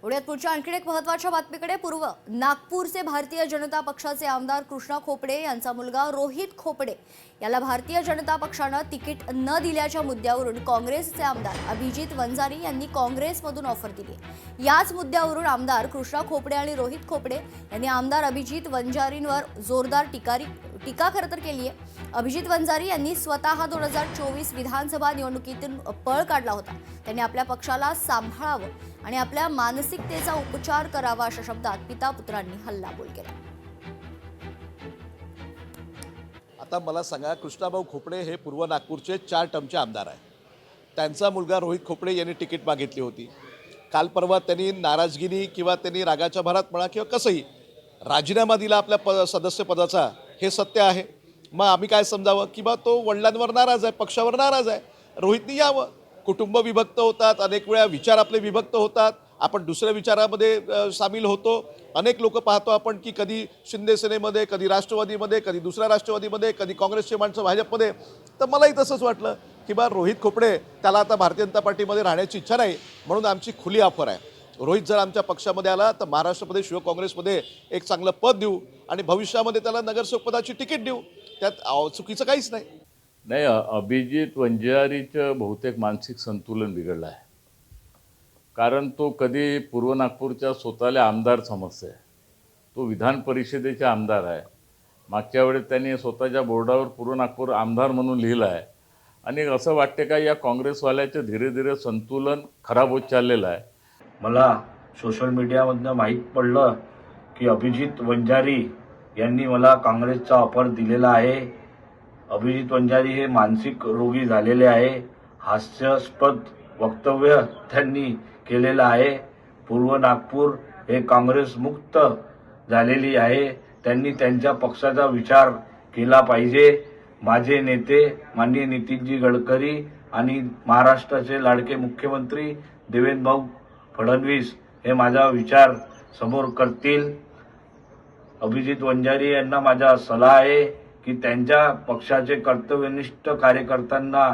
पुण्यात पुढच्या आणखी एक महत्त्वाच्या बातमीकडे नागपूरचे भारतीय जनता पक्षाचे आमदार कृष्णा खोपडे यांचा मुलगा रोहित खोपडे याला भारतीय जनता पक्षानं तिकीट न दिल्याच्या मुद्द्यावरून काँग्रेसचे आमदार अभिजित वंजारी यांनी काँग्रेसमधून ऑफर दिली। याच मुद्द्यावरून आमदार कृष्णा खोपडे आणि रोहित खोपडे यांनी आमदार अभिजित वंजारींवर जोरदार टीका खरं तर केली आहे। अभिजित वंजारी यांनी स्वतः 2024 विधानसभा निवडणुकीतून पळ काढला होता। त्यांनी आपल्या पक्षाला सांभाळावं आणि आपल्या मानसिकतेचा उपचार करावा अशा शब्दात पिता पुत्रांनी हल्लाबोल केला। आता मला सांगा, कृष्णाभाऊ खोपडे हे पूर्व नागपूरचे 4 टर्मचे आमदार आहेत। त्यांचा मुलगा रोहित खोपडे यांनी तिकीट मागितली होती। काल परवा त्यांनी नाराजगिरी किंवा त्यांनी रागाच्या भरात म्हणा किंवा कसंही राजीनामा दिला आपल्या सदस्य पदाचा, हे सत्य आहे। मग आम्ही काय समजावं की बा तो वडिलांवर नाराज आहे, पक्षावर नाराज आहे, रोहितनी यावं। कुटुंब विभक्त होतात, अनेक वेळा विचार आपले विभक्त होतात, आपण दुसऱ्या विचारामध्ये सामील होतो। अनेक लोक पाहतो आपण की कधी शिंदे सेनेमध्ये, कधी राष्ट्रवादीमध्ये, कधी दुसऱ्या राष्ट्रवादीमध्ये, कधी काँग्रेसचे माणसं भाजपमध्ये। तर मलाही तसंच वाटलं की बा रोहित खोपडे त्याला आता भारतीय जनता पार्टीमध्ये राहण्याची इच्छा नाही, म्हणून आमची खुली ऑफर आहे। रोहित जर आमच्या पक्षामध्ये आला तर महाराष्ट्रामध्ये शिव काँग्रेसमध्ये एक चांगलं पद देऊ आणि भविष्यामध्ये त्याला नगरसेवक पदाची तिकीट देऊ, त्यात चुकीचं काहीच नाही। नाही, अभिजित वंजारीचं बहुतेक मानसिक संतुलन बिघडलं आहे। कारण तो कधी पूर्व नागपूरच्या स्वतःला आमदार समजते, तो विधान परिषदेचे आमदार आहे। मागच्या वेळेस त्यांनी स्वतःच्या बोर्डावर पूर्व नागपूर आमदार म्हणून लिहिलं आहे आणि असं वाटते का या काँग्रेसवाल्याचं धीरे धीरे संतुलन खराब होत चाललेलं आहे। मला सोशल मीडियामधनं माहीत पडलं की अभिजित वंजारी यांनी मला काँग्रेसचा ऑफर दिलेला आहे। अभिजित वंजारी हे मानसिक रोगी झालेले आहे। हास्यास्पद वक्तव्य त्यांनी केलेलं आहे। पूर्व नागपूर हे काँग्रेस मुक्त झालेली आहे। त्यांनी त्यांच्या पक्षाचा विचार केला पाहिजे। माझे नेते माननीय नितीनजी गडकरी आणि महाराष्ट्राचे लाडके मुख्यमंत्री देवेंद्र भाऊ फडणवीस हे माझा विचार समोर करतील। अभिजित वंजारी यांना माझा सल्ला आहे की त्यांच्या पक्षाचे कर्तव्यनिष्ठ कार्यकर्त्यांना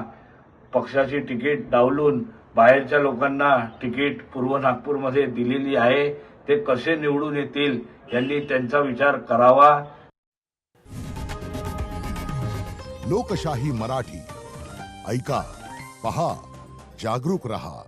पक्षाची तिकीट डावलून बाहेरच्या लोकांना तिकीट पूर्व नागपूरमध्ये दिलेली आहे, ते कसे निवडून येतील यांनी त्यांचा विचार करावा। लोकशाही मराठी ऐका, पहा, जागरूक रहा।